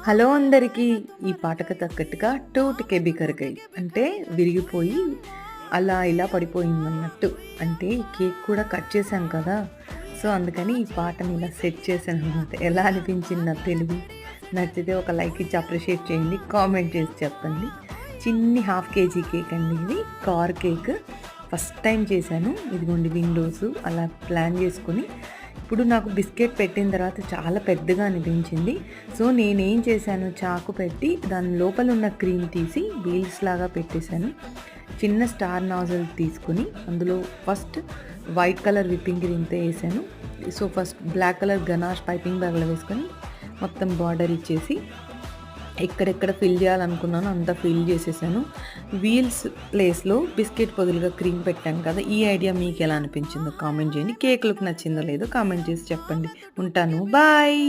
Hello అందరికీ! ఈ పాటకు తగ్గట్టుగా టూట్ కేబికరగై అంటే విరిగిపోయి అలా ఇలా పడిపోయిందన్నట్టు. అంటే కేక్ కూడా కట్ చేశాం కదా! సో, అందుకని ఈ పాటని ఇలా సెట్ చేశాననమాట. ఎలా అనిపించింది నా తెలుగు? నచ్చితే ఒక లైక్ ఇచ్చి అప్రిషియేట్ చేయండి. కామెంట్ చేసి చెప్పండి. చిన్ని హాఫ్ కేజీ కేక్ అండి ఇది. Car cake. ఫస్ట్ టైం చేశాను. ఇదిగోండి విండోసు అలా ప్లాన్ చేసుకొని ఇప్పుడు నాకు బిస్కెట్ పెట్టిన తర్వాత చాలా పెద్దగా అనిపించింది. సో, నేనేం చేశాను చాకు పెట్టి దాని లోపల ఉన్న క్రీమ్ తీసి వీల్స్ లాగా పెట్టేశాను. చిన్న స్టార్ నాజిల్ తీసుకొని అందులో ఫస్ట్ వైట్ కలర్ విప్పింగ్ క్రీమ్‌తో ఏసాను. So, first black colour ganache piping బ్యాగ్‌లో వేసుకొని మొత్తం బార్డర్ ఇచ్చేసి ఎక్కడెక్కడ ఫిల్ చేయాలనుకున్నానో అంతా ఫిల్ చేసేసాను. వీల్స్ ప్లేస్‌లో బిస్కెట్ పొదులుగా క్రీమ్ పెట్టాను కదా! ఈ ఐడియా మీకెలా అనిపించిందో కామెంట్ చేయండి. కేక్ లుక్ నచ్చిందో లేదో కామెంట్ చేసి చెప్పండి. ఉంటాను. బాయ్.